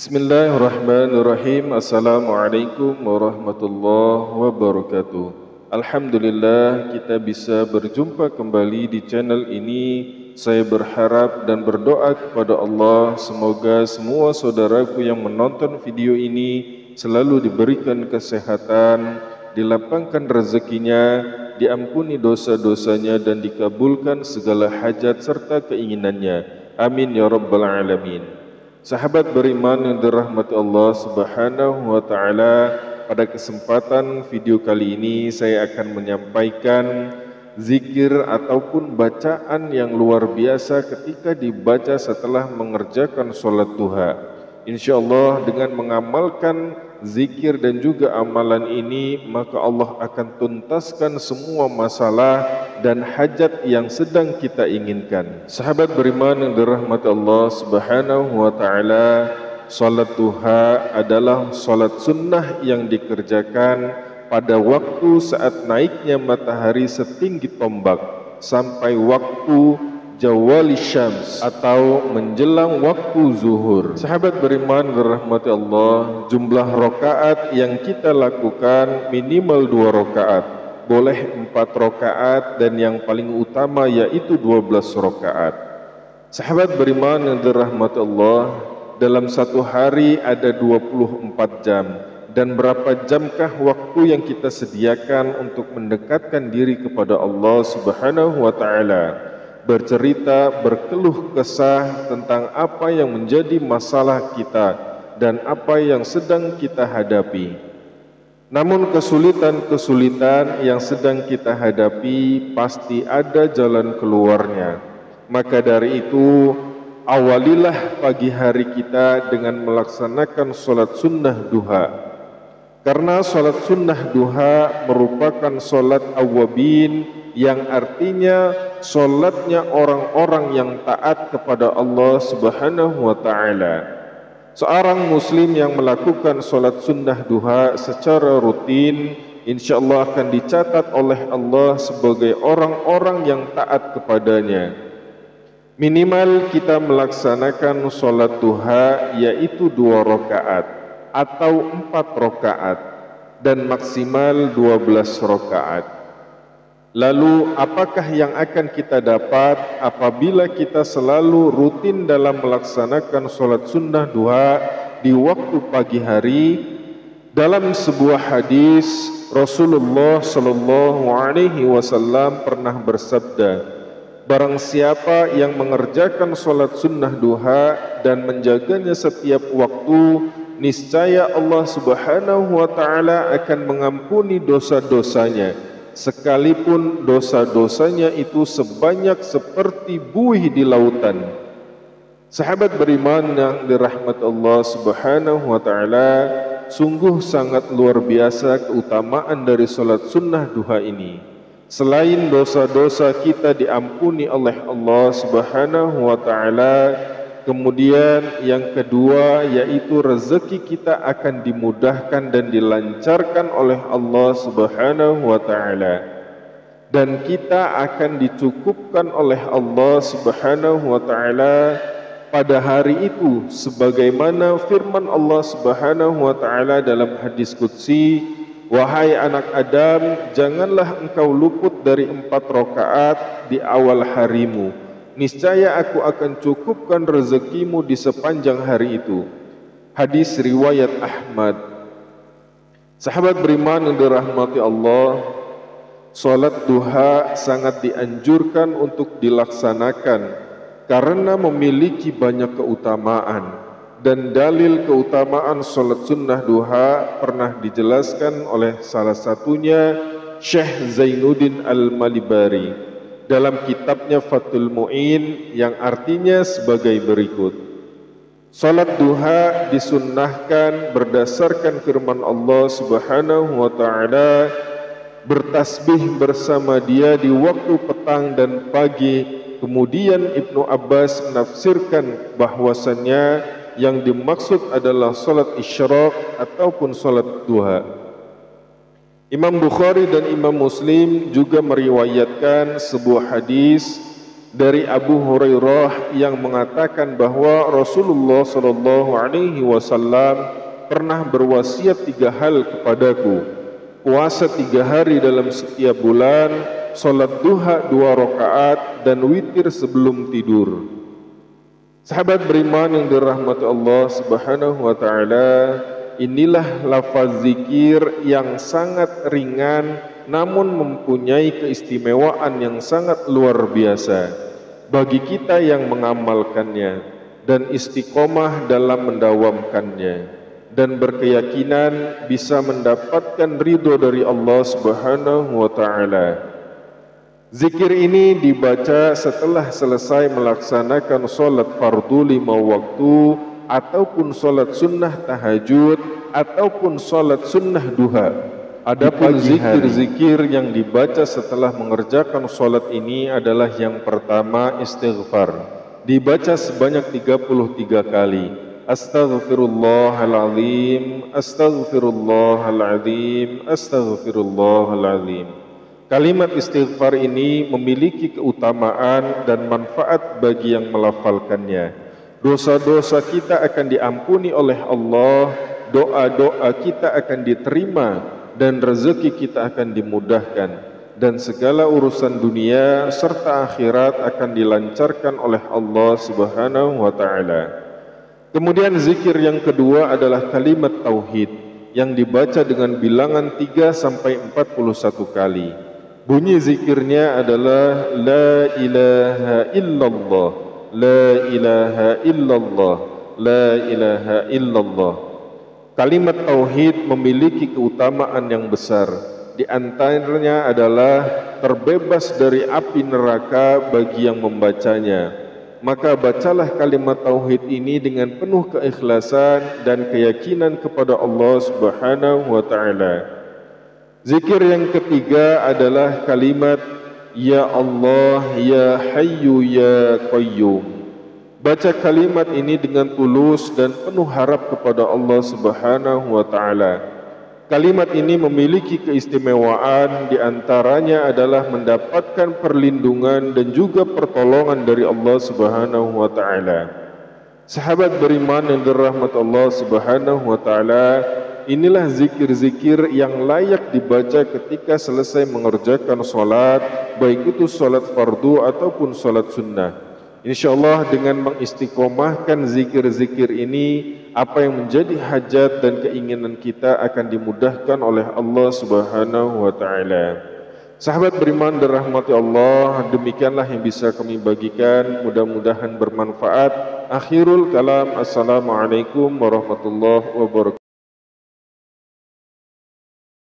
Bismillahirrahmanirrahim. Assalamualaikum warahmatullahi wabarakatuh. Alhamdulillah kita bisa berjumpa kembali di channel ini. Saya berharap dan berdoa kepada Allah, semoga semua saudaraku yang menonton video ini selalu diberikan kesehatan, dilapangkan rezekinya, diampuni dosa-dosanya dan dikabulkan segala hajat serta keinginannya. Amin ya rabbal alamin. Sahabat beriman yang dirahmati Allah Subhanahu wa taala, pada kesempatan video kali ini saya akan menyampaikan zikir ataupun bacaan yang luar biasa ketika dibaca setelah mengerjakan sholat duha. InsyaAllah dengan mengamalkan zikir dan juga amalan ini, maka Allah akan tuntaskan semua masalah dan hajat yang sedang kita inginkan. Sahabat beriman yang dirahmati Allah Subhanahu wa taala, salat duha adalah salat sunnah yang dikerjakan pada waktu saat naiknya matahari setinggi tombak sampai waktu zawali syams atau menjelang waktu zuhur. Sahabat beriman dirahmati Allah, jumlah rakaat yang kita lakukan minimal 2 rakaat, boleh 4 rakaat dan yang paling utama yaitu 12 rakaat. Sahabat beriman yang dirahmati Allah, dalam satu hari ada 24 jam. Dan berapa jamkah waktu yang kita sediakan untuk mendekatkan diri kepada Allah Subhanahu wa taala? Bercerita, berkeluh kesah tentang apa yang menjadi masalah kita dan apa yang sedang kita hadapi. Namun kesulitan-kesulitan yang sedang kita hadapi pasti ada jalan keluarnya. Maka dari itu, awalilah pagi hari kita dengan melaksanakan sholat sunnah duha. Karena sholat sunnah duha merupakan sholat awwabin, yang artinya sholatnya orang-orang yang taat kepada Allah Subhanahu wa ta'ala. Seorang muslim yang melakukan sholat sunnah duha secara rutin, insyaAllah akan dicatat oleh Allah sebagai orang-orang yang taat kepadanya. Minimal kita melaksanakan sholat duha yaitu 2 rakaat atau 4 rakaat dan maksimal 12 rakaat. Lalu apakah yang akan kita dapat apabila kita selalu rutin dalam melaksanakan sholat sunnah duha di waktu pagi hari? Dalam sebuah hadis Rasulullah Sallallahu Alaihi Wasallam pernah bersabda, barang siapa yang mengerjakan sholat sunnah duha dan menjaganya setiap waktu, niscaya Allah Subhanahu wa taala akan mengampuni dosa-dosanya, sekalipun dosa-dosanya itu sebanyak seperti buih di lautan. Sahabat beriman yang dirahmati Allah Subhanahu wa taala, sungguh sangat luar biasa keutamaan dari salat sunnah duha ini. Selain dosa-dosa kita diampuni oleh Allah Subhanahu wa taala, kemudian yang kedua yaitu rezeki kita akan dimudahkan dan dilancarkan oleh Allah Subhanahu wa taala. Dan kita akan dicukupkan oleh Allah Subhanahu wa taala pada hari itu, sebagaimana firman Allah Subhanahu wa taala dalam hadis qudsi, wahai anak Adam, janganlah engkau luput dari 4 rakaat di awal harimu, niscaya aku akan cukupkan rezekimu di sepanjang hari itu. Hadis riwayat Ahmad. Sahabat beriman yang dirahmati Allah, salat duha sangat dianjurkan untuk dilaksanakan karena memiliki banyak keutamaan, dan dalil keutamaan salat sunnah duha pernah dijelaskan oleh salah satunya Syekh Zainuddin Al-Malibari dalam kitabnya Fathul Mu'in, yang artinya sebagai berikut. Salat duha disunnahkan berdasarkan firman Allah Subhanahu wa taala, bertasbih bersama dia di waktu petang dan pagi. Kemudian Ibnu Abbas menafsirkan bahwasannya yang dimaksud adalah salat isyraq ataupun salat duha. Imam Bukhari dan Imam Muslim juga meriwayatkan sebuah hadis dari Abu Hurairah yang mengatakan bahwa Rasulullah Shallallahu Alaihi Wasallam pernah berwasiat 3 hal kepadaku: puasa 3 hari dalam setiap bulan, sholat duha 2 rakaat, dan witir sebelum tidur. Sahabat beriman yang dirahmati Allah Subhanahu wa taala, inilah lafaz zikir yang sangat ringan namun mempunyai keistimewaan yang sangat luar biasa bagi kita yang mengamalkannya dan istiqomah dalam mendawamkannya, dan berkeyakinan bisa mendapatkan ridho dari Allah Subhanahu wa taala. Zikir ini dibaca setelah selesai melaksanakan sholat fardu 5 waktu, ataupun sholat sunnah tahajud, ataupun sholat sunnah duha. Adapun zikir-zikir yang dibaca setelah mengerjakan sholat ini adalah yang pertama istighfar, dibaca sebanyak 33 kali. Astaghfirullahaladzim, astaghfirullahaladzim, astaghfirullahaladzim. Kalimat istighfar ini memiliki keutamaan dan manfaat bagi yang melafalkannya. Dosa-dosa kita akan diampuni oleh Allah, doa-doa kita akan diterima, dan rezeki kita akan dimudahkan, dan segala urusan dunia serta akhirat akan dilancarkan oleh Allah Subhanahu wa taala. Kemudian zikir yang kedua adalah kalimat tauhid yang dibaca dengan bilangan 3 sampai 41 kali. Bunyi zikirnya adalah La ilaha illallah, La ilaha illallah, La ilaha illallah. Kalimat tauhid memiliki keutamaan yang besar. Di antaranya adalah terbebas dari api neraka bagi yang membacanya. Maka bacalah kalimat tauhid ini dengan penuh keikhlasan dan keyakinan kepada Allah Subhanahu wa taala. Zikir yang ketiga adalah kalimat Ya Allah, Ya Hayyu, Ya Qayyum. Baca kalimat ini dengan tulus dan penuh harap kepada Allah Subhanahu wa taala. Kalimat ini memiliki keistimewaan, di antaranya adalah mendapatkan perlindungan dan juga pertolongan dari Allah Subhanahu wa taala. Sahabat beriman yang dirahmati Allah Subhanahu wa taala, inilah zikir-zikir yang layak dibaca ketika selesai mengerjakan sholat, baik itu sholat fardu ataupun sholat sunnah. InsyaAllah dengan mengistiqomahkan zikir-zikir ini, apa yang menjadi hajat dan keinginan kita akan dimudahkan oleh Allah Subhanahu wa taala. Sahabat beriman dirahmati Allah, demikianlah yang bisa kami bagikan, mudah-mudahan bermanfaat. Akhirul kalam, assalamualaikum warahmatullahi wabarakatuh.